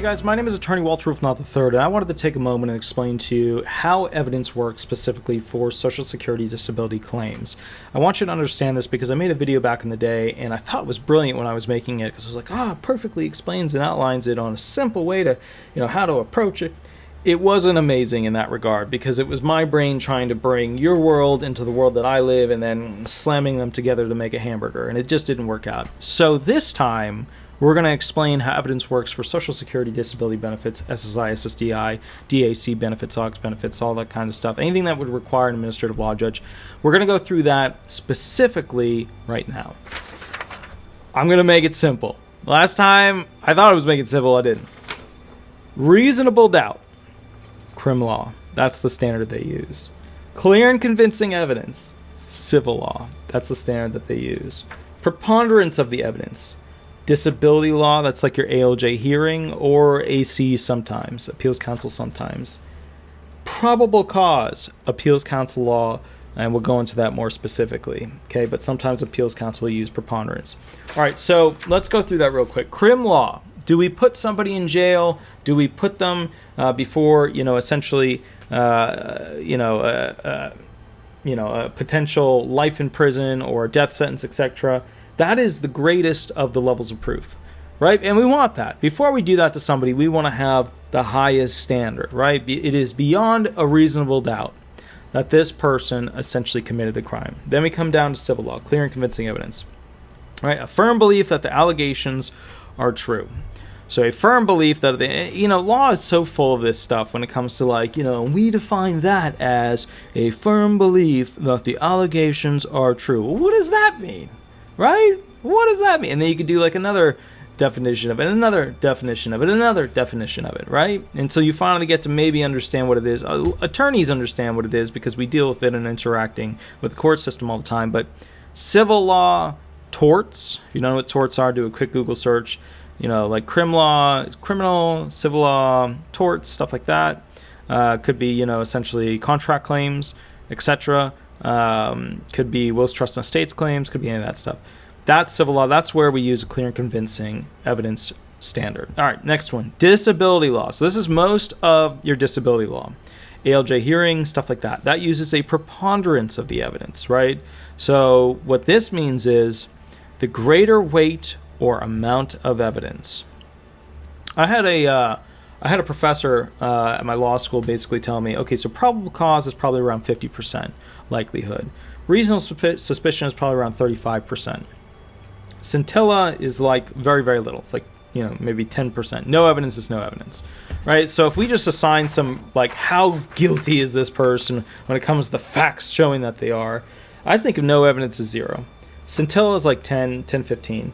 guys, my name is Attorney Walter Rufnath III, and I wanted to take a moment and explain to you how evidence works specifically for Social Security disability claims. I want you to understand this because I made a video back in the day, and I thought it was brilliant when I was making it, because I was like, it perfectly explains and outlines it on a simple way to, how to approach it. It wasn't amazing in that regard, because it was my brain trying to bring your world into the world that I live and then slamming them together to make a hamburger, and it just didn't work out. So this time, we're going to explain how evidence works for Social Security disability benefits, SSI, SSDI, DAC benefits, AUX benefits, all that kind of stuff. Anything that would require an administrative law judge. We're going to go through that specifically right now. I'm going to make it simple. Last time, I thought I was making it simple. I didn't. Reasonable doubt. Crim law. That's the standard they use. Clear and convincing evidence. Civil law. That's the standard that they use. Preponderance of the evidence. Disability law, that's like your ALJ hearing, or AC sometimes, appeals counsel sometimes. Probable cause, appeals counsel law, and we'll go into that more specifically, okay? But sometimes appeals counsel will use preponderance. All right, so let's go through that real quick. Crim law, do we put somebody in jail? Do we put them before, essentially, a potential life in prison or a death sentence, etc.? That is the greatest of the levels of proof, right? And we want that. Before we do that to somebody, we want to have the highest standard, right? It is beyond a reasonable doubt that this person essentially committed the crime. Then we come down to civil law, clear and convincing evidence, right? A firm belief that the allegations are true. So a firm belief that, law is so full of this stuff when it comes to we define that as a firm belief that the allegations are true. Well, what does that mean? Right? What does that mean? And then you could do another definition of it, another definition of it, another definition of it, right? Until you finally get to maybe understand what it is. Attorneys understand what it is because we deal with it and interacting with the court system all the time. But civil law, torts, if you don't know what torts are, do a quick Google search. Like crim law, criminal, civil law, torts, stuff like that. Could be, essentially contract claims, etc. Could be wills, trusts, and estates claims, could be any of that stuff. That's civil law. That's where we use a clear and convincing evidence standard. All right, next one, disability law. So this is most of your disability law. ALJ hearing, stuff like that. That uses a preponderance of the evidence, right? So what this means is the greater weight or amount of evidence. I had a professor at my law school basically tell me, okay, so probable cause is probably around 50% likelihood. Reasonable suspicion is probably around 35%. Scintilla is very, very little. It's maybe 10%. No evidence is no evidence, right? So if we just assign some, how guilty is this person when it comes to the facts showing that they are, I think of no evidence is 0. Scintilla is 10, 15.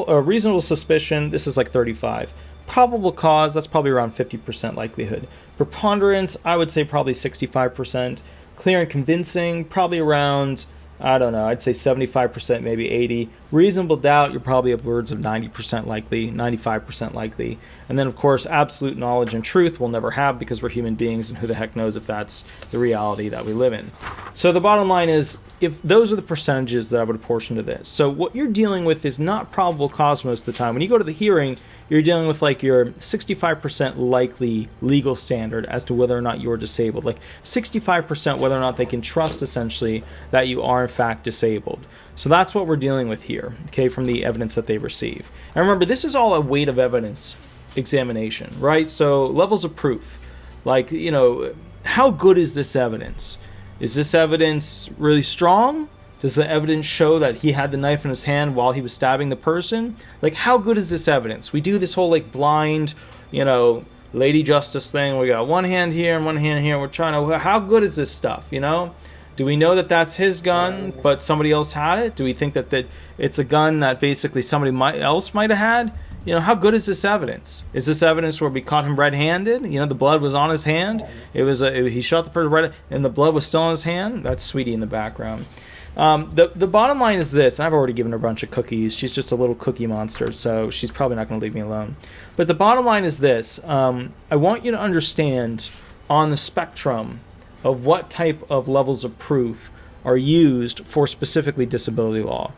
Reasonable suspicion, this is 35. Probable cause, that's probably around 50% likelihood. Preponderance, I would say probably 65%. Clear and convincing, probably around, I'd say 75%, maybe 80. Reasonable doubt, you're probably upwards of 90% likely, 95% likely. And then, of course, absolute knowledge and truth we'll never have because we're human beings, and who the heck knows if that's the reality that we live in. So the bottom line is, if those are the percentages that I would apportion to this. So what you're dealing with is not probable cause most of the time. When you go to the hearing, you're dealing with your 65% likely legal standard as to whether or not you're disabled. 65% whether or not they can trust essentially that you are in fact disabled. So that's what we're dealing with here, okay, from the evidence that they receive. And remember, this is all a weight of evidence examination, right? So levels of proof, how good is this evidence? Is this evidence really strong? Does the evidence show that he had the knife in his hand while he was stabbing the person? How good is this evidence? We do this whole blind, Lady Justice thing. We got one hand here and one hand here. We're trying to, how good is this stuff, Do we know that that's his gun, but somebody else had it? Do we think that it's a gun that basically somebody else might have had? How good is this evidence? Is this evidence where we caught him red-handed? The blood was on his hand. He shot the person red, and the blood was still on his hand. That's Sweetie in the background. The bottom line is this. I've already given her a bunch of cookies. She's just a little cookie monster, so she's probably not going to leave me alone. But the bottom line is this. I want you to understand on the spectrum of what type of levels of proof are used for specifically disability law.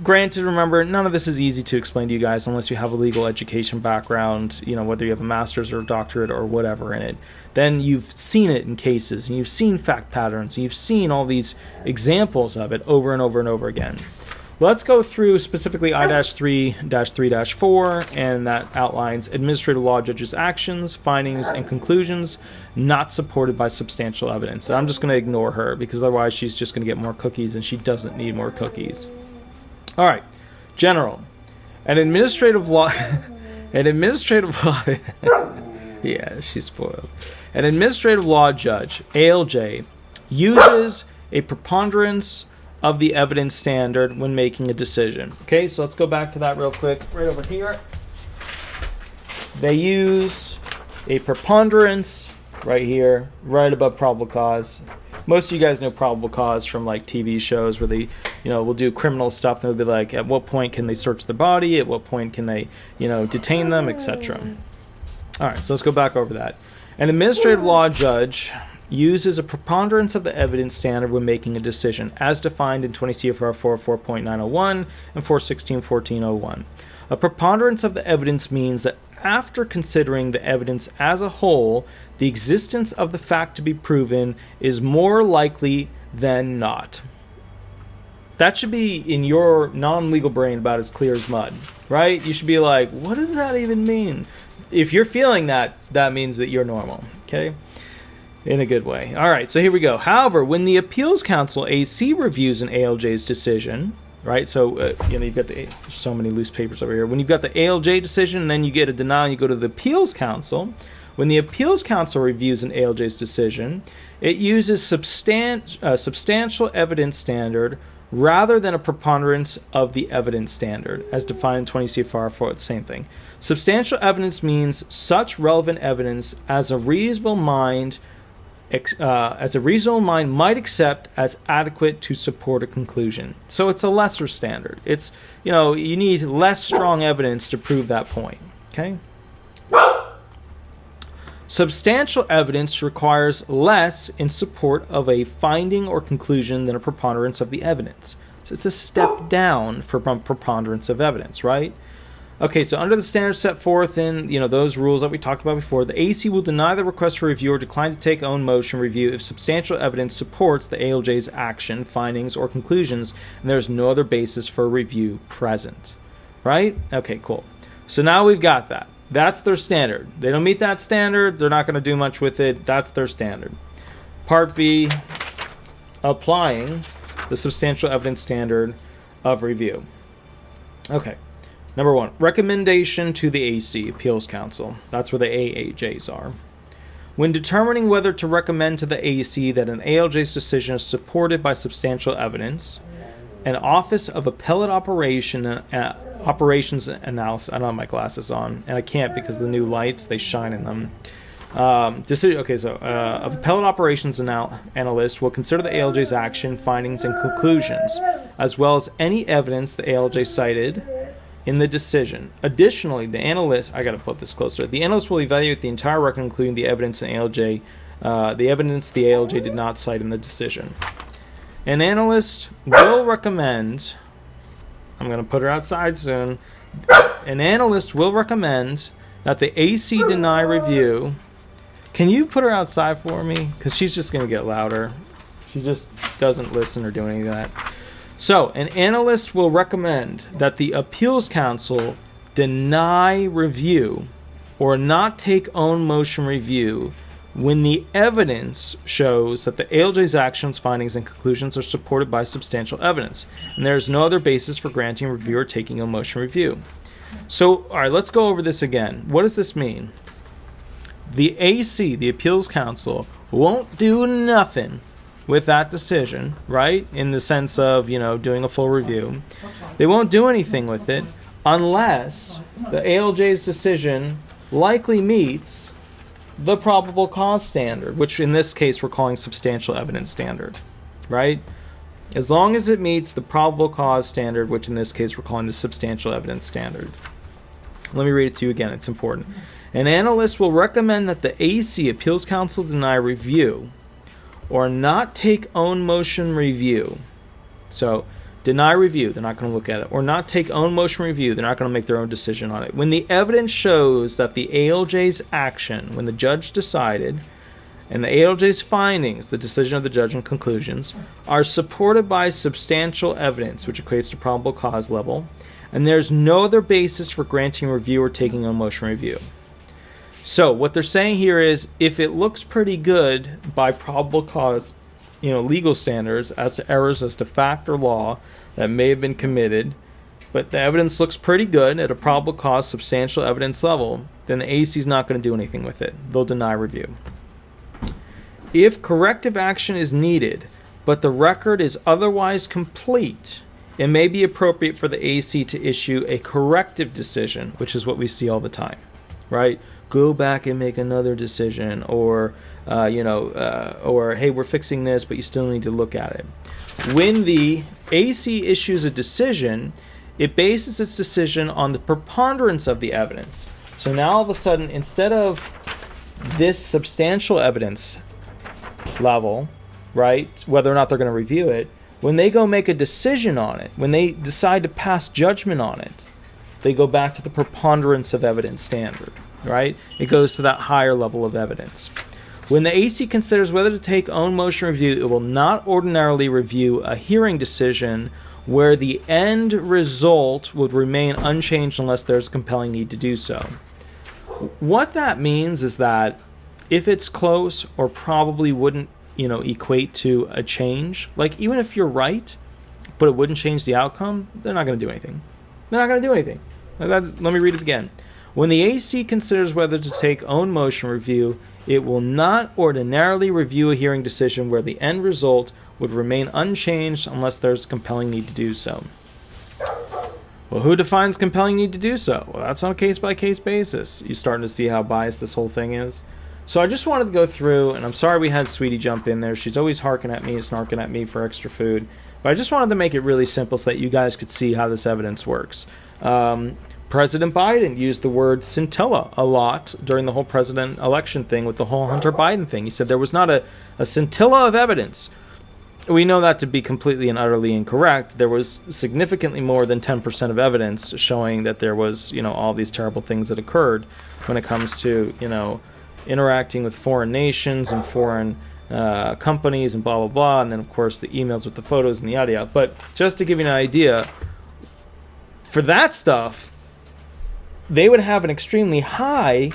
Granted, remember, none of this is easy to explain to you guys unless you have a legal education background, whether you have a master's or a doctorate or whatever in it. Then you've seen it in cases, and you've seen fact patterns, and you've seen all these examples of it over and over and over again. Let's go through specifically I-3-3-4, and that outlines administrative law judges' actions, findings, and conclusions not supported by substantial evidence. And I'm just going to ignore her because otherwise she's just going to get more cookies, and she doesn't need more cookies. All right, general. An administrative law... yeah, she's spoiled. An administrative law judge, ALJ, uses a preponderance of the evidence standard when making a decision. Okay, so let's go back to that real quick. Right over here. They use a preponderance right here, right above probable cause. Most of you guys know probable cause from like TV shows where they, will do criminal stuff. They'll be like, at what point can they search the body? At what point can they, detain them, etc. All right, so let's go back over that. An administrative law judge uses a preponderance of the evidence standard when making a decision, as defined in 20 CFR 404.901 and 416.1401. A preponderance of the evidence means that after considering the evidence as a whole, the existence of the fact to be proven is more likely than not. That should be in your non-legal brain about as clear as mud, right? You should be like, what does that even mean? If you're feeling that, that means that you're normal, okay? In a good way. All right, so here we go. However, when the Appeals Council, AC, reviews an ALJ's decision, right? So, you've got there's so many loose papers over here. When you've got the ALJ decision, and then you get a denial, and you go to the Appeals Council. When the Appeals Council reviews an ALJ's decision, it uses substantial evidence standard rather than a preponderance of the evidence standard, as defined in 20 CFR 4. It's the same thing. Substantial evidence means such relevant evidence as a reasonable mind might accept as adequate to support a conclusion. So it's a lesser standard. It's, you need less strong evidence to prove that point. Okay? Substantial evidence requires less in support of a finding or conclusion than a preponderance of the evidence. So it's a step down from preponderance of evidence, right? Okay, so under the standards set forth in those rules that we talked about before, the AC will deny the request for review or decline to take own motion review if substantial evidence supports the ALJ's action, findings, or conclusions, and there's no other basis for review present. Right? Okay, cool. So now we've got that. That's their standard. They don't meet that standard, they're not going to do much with it. That's their standard. Part B, applying the substantial evidence standard of review. Okay. Number 1, recommendation to the AC, Appeals Council. That's where the AAJs are. When determining whether to recommend to the AC that an ALJ's decision is supported by substantial evidence, an Office of Appellate Operations Analysis, I don't have my glasses on, and I can't because of the new lights, they shine in them. Appellate Operations Analyst will consider the ALJ's action, findings, and conclusions, as well as any evidence the ALJ cited in the decision. Additionally, the analyst, I gotta put this closer, the analyst will evaluate the entire record, including the evidence the ALJ did not cite in the decision. An analyst will recommend, I'm gonna put her outside soon, an analyst will recommend that the AC deny review. Can you put her outside for me? Because she's just gonna get louder. She just doesn't listen or do any of that. So, an analyst will recommend that the Appeals Council deny review or not take own motion review when the evidence shows that the ALJ's actions, findings, and conclusions are supported by substantial evidence, and there is no other basis for granting review or taking own motion review. So, all right, let's go over this again. What does this mean? The AC, the Appeals Council, won't do nothing with that decision, right? In the sense of, doing a full review. They won't do anything with it unless the ALJ's decision likely meets the probable cause standard, which in this case we're calling substantial evidence standard, right? As long as it meets the probable cause standard, which in this case we're calling the substantial evidence standard. Let me read it to you again, it's important. An analyst will recommend that the AC, Appeals Council, deny review or not take own motion review. So, deny review, they're not going to look at it, or not take own motion review, they're not going to make their own decision on it. When the evidence shows that the ALJ's action, when the judge decided, and the ALJ's findings, the decision of the judge and conclusions, are supported by substantial evidence, which equates to probable cause level, and there's no other basis for granting review or taking own motion review. So what they're saying here is, if it looks pretty good by probable cause, legal standards, as to errors as to fact or law that may have been committed, but the evidence looks pretty good at a probable cause substantial evidence level, then the AC is not going to do anything with it. They'll deny review. If corrective action is needed, but the record is otherwise complete, it may be appropriate for the AC to issue a corrective decision, which is what we see all the time, right? Go back and make another decision, or or hey, we're fixing this, but you still need to look at it. When the AC issues a decision, it bases its decision on the preponderance of the evidence. So now all of a sudden, instead of this substantial evidence level, right, whether or not they're going to review it, when they go make a decision on it, when they decide to pass judgment on it, they go back to the preponderance of evidence standard, right? It goes to that higher level of evidence. When the AC considers whether to take own motion review, it will not ordinarily review a hearing decision where the end result would remain unchanged unless there's a compelling need to do so. What that means is that if it's close or probably wouldn't, equate to a change, like even if you're right, but it wouldn't change the outcome, they're not going to do anything. They're not going to do anything. Let me read it again. When the AC considers whether to take own motion review, it will not ordinarily review a hearing decision where the end result would remain unchanged unless there's a compelling need to do so. Well, who defines compelling need to do so? Well, that's on a case-by-case basis. You're starting to see how biased this whole thing is. So I just wanted to go through, and I'm sorry we had Sweetie jump in there. She's always harking at me, snarking at me for extra food. But I just wanted to make it really simple so that you guys could see how this evidence works. President Biden used the word scintilla a lot during the whole president election thing with the whole Hunter Biden thing. He said there was not a scintilla of evidence. We know that to be completely and utterly incorrect. There was significantly more than 10% of evidence showing that there was, all these terrible things that occurred when it comes to, interacting with foreign nations and foreign companies and blah, blah, blah. And then, of course, the emails with the photos and the audio. But just to give you an idea, for that stuff, they would have an extremely high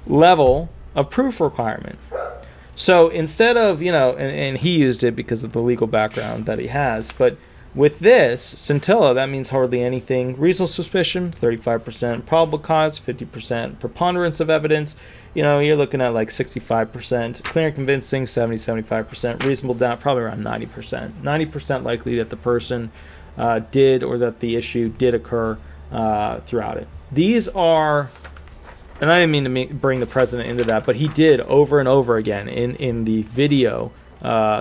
level of proof requirement. So instead of, and he used it because of the legal background that he has, but with this, scintilla, that means hardly anything. Reasonable suspicion, 35%. Probable cause, 50%. Preponderance of evidence, you're looking at like 65%. Clear and convincing, 70-75%. Reasonable doubt, probably around 90%. 90% likely that the person did, or that the issue did occur throughout it. These are, and I didn't mean to bring the president into that, but he did over and over again in the video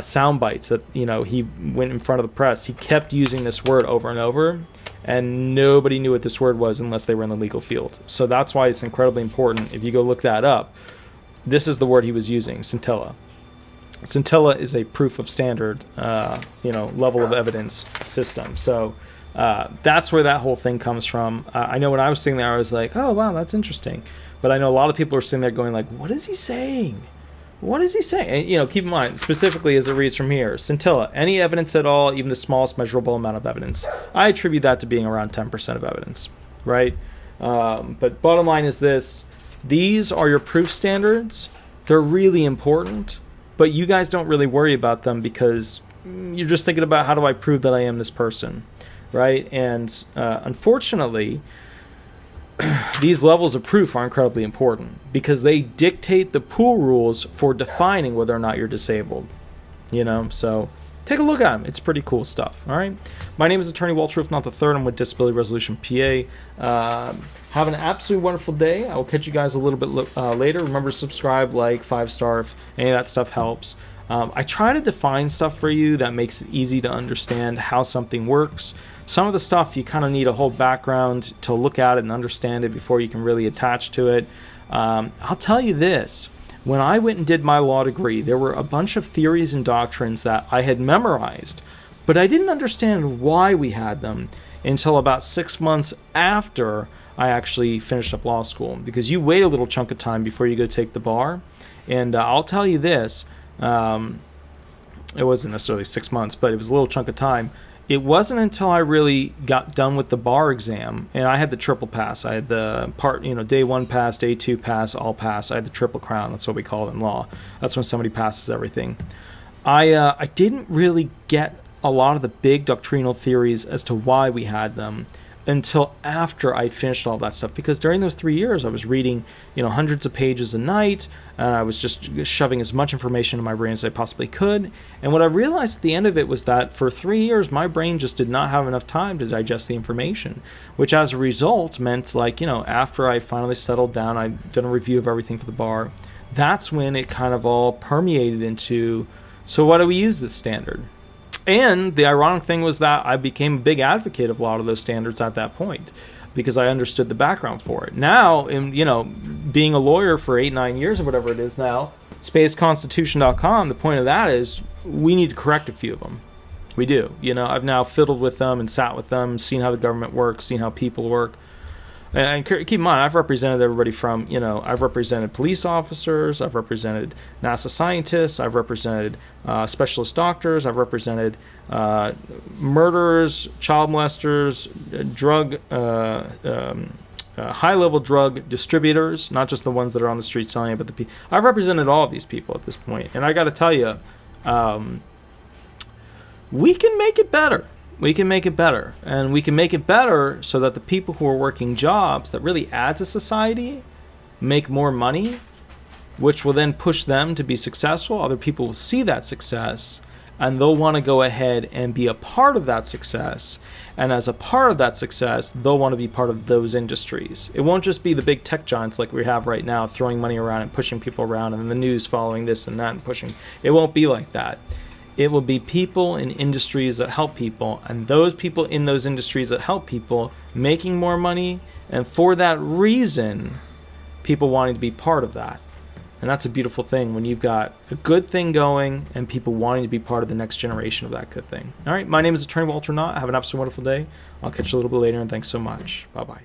sound bites that he went in front of the press. He kept using this word over and over, and nobody knew what this word was unless they were in the legal field. So that's why it's incredibly important. If you go look that up, this is the word he was using, scintilla. Scintilla is a proof of standard, level of evidence system. So that's where that whole thing comes from. I know when I was sitting there, I was like, oh, wow, that's interesting. But I know a lot of people are sitting there going like, what is he saying? What is he saying? And, keep in mind, specifically as it reads from here, scintilla, any evidence at all, even the smallest measurable amount of evidence. I attribute that to being around 10% of evidence, right? But bottom line is this. These are your proof standards. They're really important, but you guys don't really worry about them because you're just thinking about how do I prove that I am this person, right? And unfortunately, these levels of proof are incredibly important because they dictate the pool rules for defining whether or not you're disabled. So take a look at them. It's pretty cool stuff. All right. My name is Attorney Walter Roof, not the third. I'm with Disability Resolution PA. Have an absolutely wonderful day. I will catch you guys a little bit later. Remember to subscribe, like, 5-star. If any of that stuff helps. I try to define stuff for you that makes it easy to understand how something works. Some of the stuff you kind of need a whole background to look at it and understand it before you can really attach to it. I'll tell you this. When I went and did my law degree, there were a bunch of theories and doctrines that I had memorized, But I didn't understand why we had them until about 6 months after I actually finished up law school, because you wait a little chunk of time before you go take the bar. And I'll tell you this, it wasn't necessarily 6 months, but it was a little chunk of time. It wasn't until I really got done with the bar exam, and I had the triple pass. I had the day 1 pass, day 2 pass, all pass. I had the triple crown. That's what we call it in law. That's when somebody passes everything. I didn't really get a lot of the big doctrinal theories as to why we had them until after I finished all that stuff, because during those 3 years I was reading hundreds of pages a night, and I was just shoving as much information in my brain as I possibly could. And what I realized at the end of it was that for 3 years my brain just did not have enough time to digest the information, which as a result meant, after I finally settled down, I'd done a review of everything for the bar. That's when it kind of all permeated into, so why do we use this standard? And the ironic thing was that I became a big advocate of a lot of those standards at that point, because I understood the background for it. Now, being a lawyer for 8-9 years or whatever it is now, spaceconstitution.com, the point of that is we need to correct a few of them. We do. I've now fiddled with them and sat with them, seen how the government works, seen how people work. And keep in mind, I've represented everybody from, I've represented police officers, I've represented NASA scientists, I've represented specialist doctors, I've represented murderers, child molesters, high-level drug distributors, not just the ones that are on the street selling it, but I've represented all of these people at this point. And I got to tell you, we can make it better. We can make it better, and we can make it better so that the people who are working jobs that really add to society make more money, which will then push them to be successful. Other people will see that success, and they'll want to go ahead and be a part of that success. And as a part of that success, they'll want to be part of those industries. It won't just be the big tech giants like we have right now, throwing money around and pushing people around, and the news following this and that and pushing. It won't be like that. It will be people in industries that help people, and those people in those industries that help people making more money, and for that reason, people wanting to be part of that. And that's a beautiful thing when you've got a good thing going and people wanting to be part of the next generation of that good thing. All right, my name is Attorney Walter Knott. Have an absolutely wonderful day. I'll catch you a little bit later, and thanks so much. Bye-bye.